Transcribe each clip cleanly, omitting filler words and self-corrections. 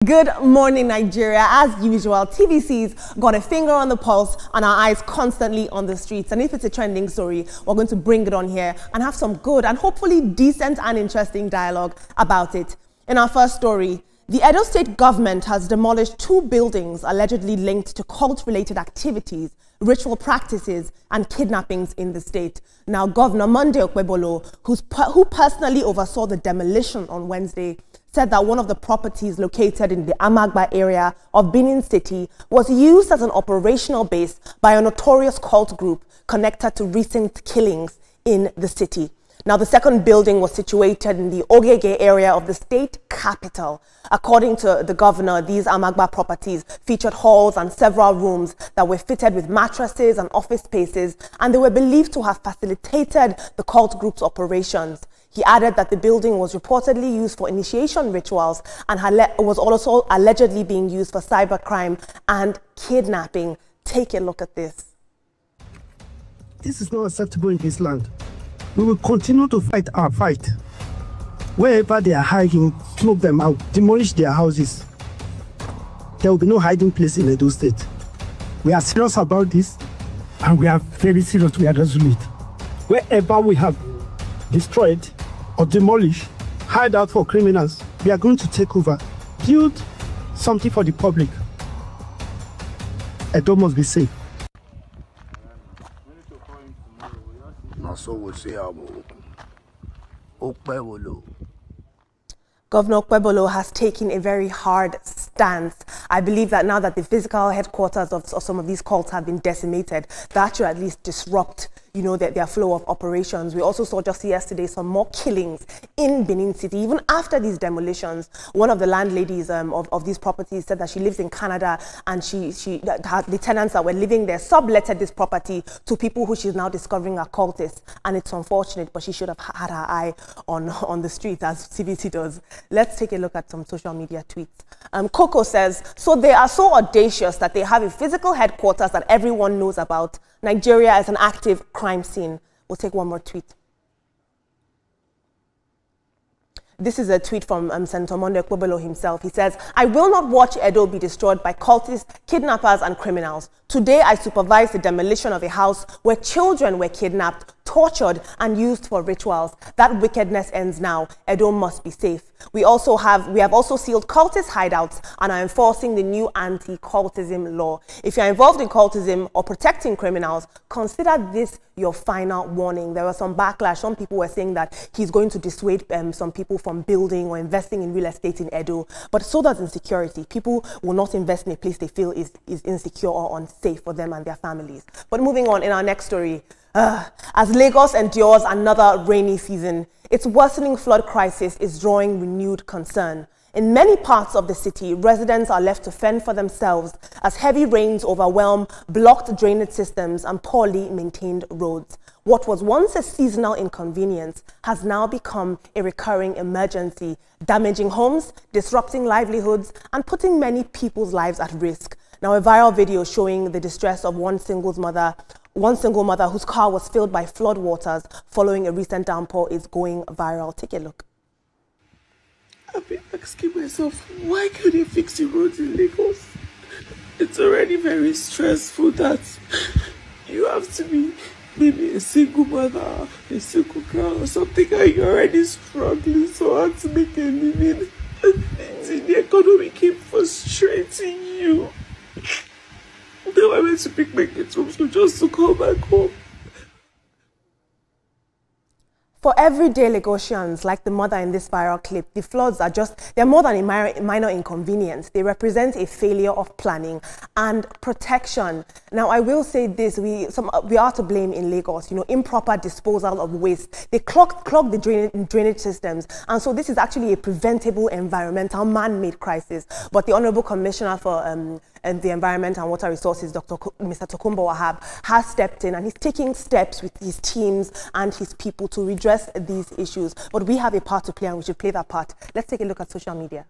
Good morning, Nigeria. As usual, TVC's got a finger on the pulse and our eyes constantly on the streets. And if it's a trending story, we're going to bring it on here and have some good and hopefully decent and interesting dialogue about it. In our first story, the Edo State government has demolished 2 buildings allegedly linked to cult-related activities, ritual practices and kidnappings in the state. Now, Governor Monday Okpebholo, who personally oversaw the demolition on Wednesday, said that one of the properties located in the Amagba area of Benin City was used as an operational base by a notorious cult group connected to recent killings in the city. Now, the second building was situated in the Ogege area of the state capital. According to the governor, these Amagba properties featured halls and several rooms that were fitted with mattresses and office spaces, and they were believed to have facilitated the cult group's operations. He added that the building was reportedly used for initiation rituals and was also allegedly being used for cybercrime and kidnapping. Take a look at this. This is not acceptable in this land. We will continue to fight our fight. Wherever they are hiding, smoke them out, demolish their houses. There will be no hiding place in Edo State. We are serious about this, and we are very serious. We are resolute. Wherever we have destroyed or demolished hideout for criminals, we are going to take over, build something for the public. Edo must be safe. Okpebholo. Governor Okpebholo has taken a very hard stance. I believe that now that the physical headquarters of some of these cults have been decimated, that should at least disrupt, their flow of operations. We also saw just yesterday some more killings in Benin City, even after these demolitions. One of the landladies of these properties said that she lives in Canada, and the tenants that were living there subletted this property to people who she's now discovering are cultists. And it's unfortunate, but she should have had her eye on the street, as CVC does. Let's take a look at some social media tweets. Coco says, so they are so audacious that they have a physical headquarters that everyone knows about. Nigeria is an active crime scene. We'll take one more tweet. This is a tweet from Senator Monday Okpebholo himself. He says, I will not watch Edo be destroyed by cultists, kidnappers and criminals. Today, I supervised the demolition of a house where children were kidnapped, tortured and used for rituals. That wickedness ends now. Edo must be safe. We have also sealed cultist hideouts and are enforcing the new anti-cultism law. If you're involved in cultism or protecting criminals, consider this your final warning. There was some backlash. Some people were saying that he's going to dissuade some people from building or investing in real estate in Edo. But so does insecurity. People will not invest in a place they feel is insecure or unsafe for them and their families. But moving on, in our next story, as Lagos endures another rainy season, its worsening flood crisis is drawing renewed concern. In many parts of the city, residents are left to fend for themselves as heavy rains overwhelm blocked drainage systems and poorly maintained roads. What was once a seasonal inconvenience has now become a recurring emergency, damaging homes, disrupting livelihoods, and putting many people's lives at risk. Now, a viral video showing the distress of one single mother whose car was filled by flood waters following a recent downpour is going viral. Take a look. I've been asking myself, why can't they fix the roads in Lagos? It's already very stressful that you have to be maybe a single mother, a single girl or something, and you're already struggling so hard to make a living. And things in the economy keep frustrating you. Then I went to pick my kids from school just to come back home. For everyday Lagosians, like the mother in this viral clip, the floods they're more than a minor inconvenience. They represent a failure of planning and protection. Now, I will say this, we are to blame in Lagos, improper disposal of waste. They clog the drainage systems. And so this is actually a preventable environmental man-made crisis. But the Honorable Commissioner for the Environment and Water Resources, Mr. Tokunbo Wahab, has stepped in and he's taking steps with his teams and his people to redress these issues. But we have a part to play and we should play that part. Let's take a look at social media.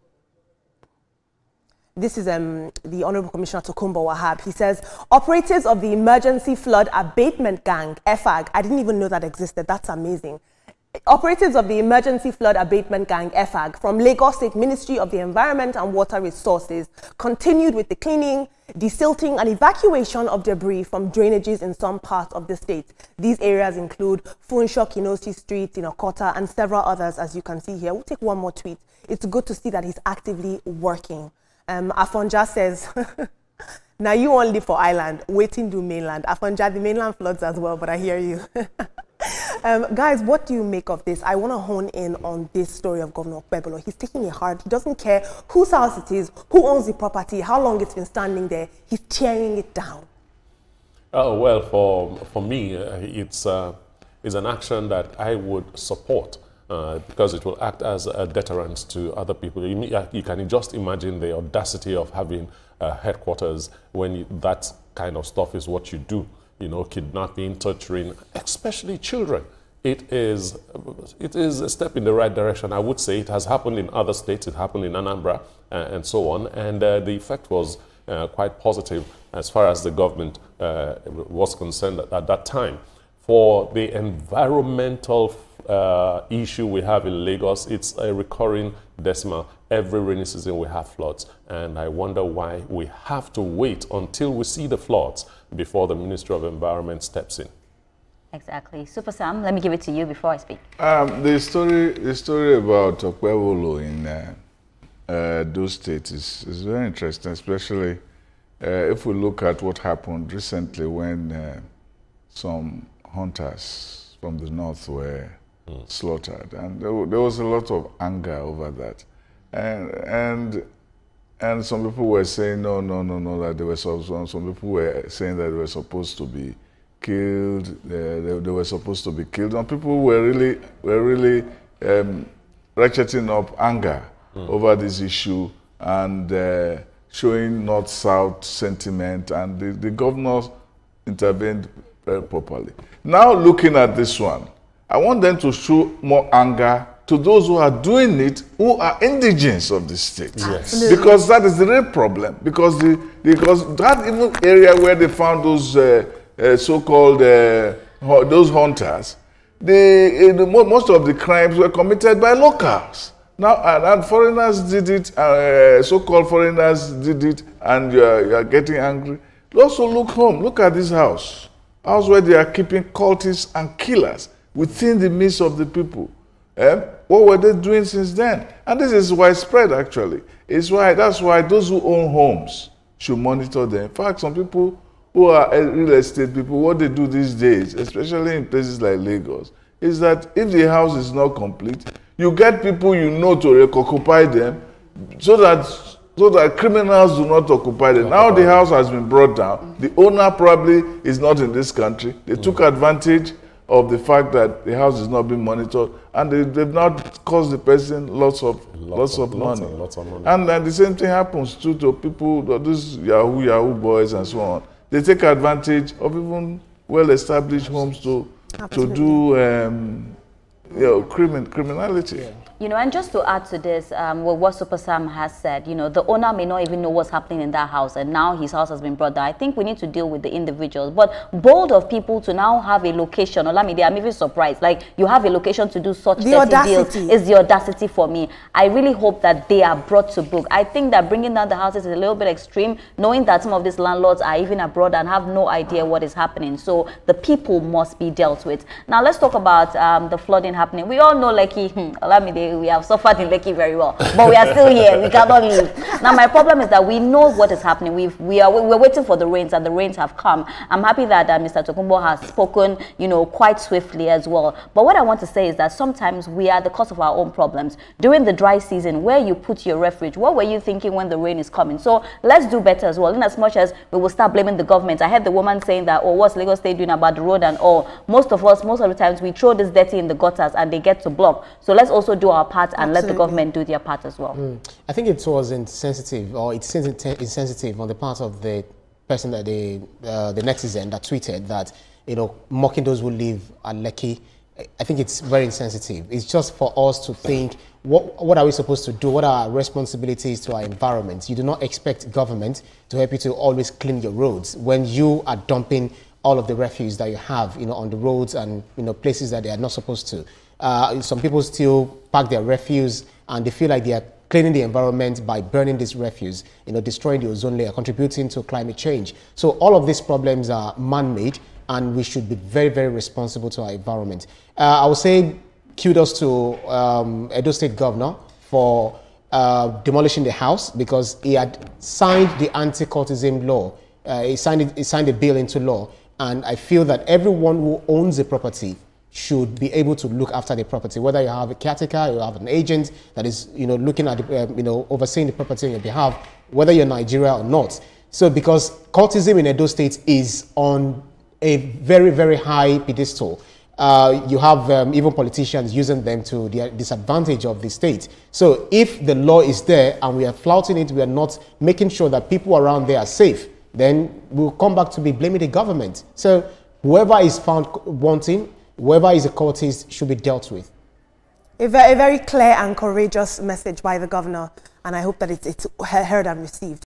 This is the Honorable Commissioner Tokunbo Wahab. He says, operatives of the Emergency Flood Abatement Gang, EFAG, I didn't even know that existed. That's amazing. Operatives of the Emergency Flood Abatement Gang, EFAG, from Lagos State Ministry of the Environment and Water Resources continued with the cleaning, desilting and evacuation of debris from drainages in some parts of the state. These areas include Funsho Kinosi Street in Okota and several others, as you can see here. We'll take one more tweet. It's good to see that he's actively working. Afonja says, now you won't live for island, waiting to mainland. Afonja, the mainland floods as well, but I hear you. Guys, what do you make of this? I want to hone in on this story of Governor Okpebholo. He's taking it hard. He doesn't care whose house it is, who owns the property, how long it's been standing there. He's tearing it down. Oh, well, for me, it's an action that I would support because it will act as a deterrent to other people. You can just imagine the audacity of having headquarters when that kind of stuff is what you do. You know, kidnapping, torturing, especially children. It is a step in the right direction. I would say it has happened in other states. It happened in Anambra and so on. And the effect was quite positive as far as the government was concerned at that time. For the environmental issue we have in Lagos, it's a recurring decimal. Every rainy season we have floods. And I wonder why we have to wait until we see the floods before the Ministry of Environment steps in. Exactly. Super Sam, let me give it to you before I speak. The story about Okpebholo in those states is very interesting, especially if we look at what happened recently when some hunters from the north were slaughtered, and there was a lot of anger over that, and some people were saying no, that they were some people were saying that they were supposed to be killed, they were supposed to be killed, and people were really ratcheting up anger over this issue and showing north-south sentiment, and the governor intervened very properly. Now looking at this one, I want them to show more anger to those who are doing it, who are indigents of the state. Yes. Because that is the real problem. Because that even area where they found those so-called those hunters, most of the crimes were committed by locals. Now, and foreigners did it, so-called foreigners did it, and you are getting angry. Also look home, look at this house where they are keeping cultists and killers within the midst of the people. What were they doing since then? And this is widespread, actually. That's why those who own homes should monitor them. In fact, some people who are real estate people, what they do these days, especially in places like Lagos, is that if the house is not complete, you get people you know to occupy them so that criminals do not occupy them. Now the house has been brought down. The owner probably is not in this country. They took advantage of the fact that the house is not being monitored, and they've not caused the person lots of money. And the same thing happens too to people, those Yahoo boys and so on. They take advantage of even well-established homes to do criminality. Yeah. You know, and just to add to this, what Super Sam has said, you know, the owner may not even know what's happening in that house, and now his house has been brought down. I think we need to deal with the individuals, but bold of people to now have a location. Olamide, I'm even surprised. Like, you have a location to do such dirty deals is the audacity for me. I really hope that they are brought to book. I think that bringing down the houses is a little bit extreme, knowing that some of these landlords are even abroad and have no idea what is happening. So the people must be dealt with. Now let's talk about the flooding happening. We all know Lekki, Olamide, we have suffered in Lekki very well, but we are still here. We cannot leave. Now, my problem is that we know what is happening. We're waiting for the rains, and the rains have come. I'm happy that Mr. Tokunbo has spoken, you know, quite swiftly as well. But what I want to say is that sometimes we are the cause of our own problems. During the dry season, where you put your refuge, what were you thinking when the rain is coming? So let's do better as well. In as much as we will start blaming the government. I heard the woman saying that, oh, what's Lagos State doing about the road and all? Most of the times, we throw this dirty in the gutters and they get to block. So let's also do our part and let the government do their part as well. I think it was insensitive, or it's insensitive on the part of the person that the netizen that tweeted that, you know, mocking those who live at Lekki. I think it's very insensitive. It's just for us to think, what are we supposed to do? What are our responsibilities to our environment? You do not expect government to help you to always clean your roads when you are dumping all of the refuse that you have, you know, on the roads and, you know, places that they are not supposed to. Some people still pack their refuse and they feel like they are cleaning the environment by burning this refuse, destroying the ozone layer, contributing to climate change. So all of these problems are man-made, and we should be very, very responsible to our environment. I would say kudos to Edo State Governor for demolishing the house, because he had signed the anti-cultism law. He signed a bill into law, and I feel that everyone who owns a property should be able to look after the property, whether you have a caretaker, you have an agent that is, looking at, overseeing the property on your behalf, whether you're Nigeria or not. So, because cultism in Edo State is on a very, very high pedestal. You have even politicians using them to the disadvantage of the state. So, if the law is there and we are flouting it, we are not making sure that people around there are safe, then we'll come back to be blaming the government. So, whoever is found wanting, whoever is a cultist, should be dealt with. A very clear and courageous message by the governor, and I hope that it's heard and received.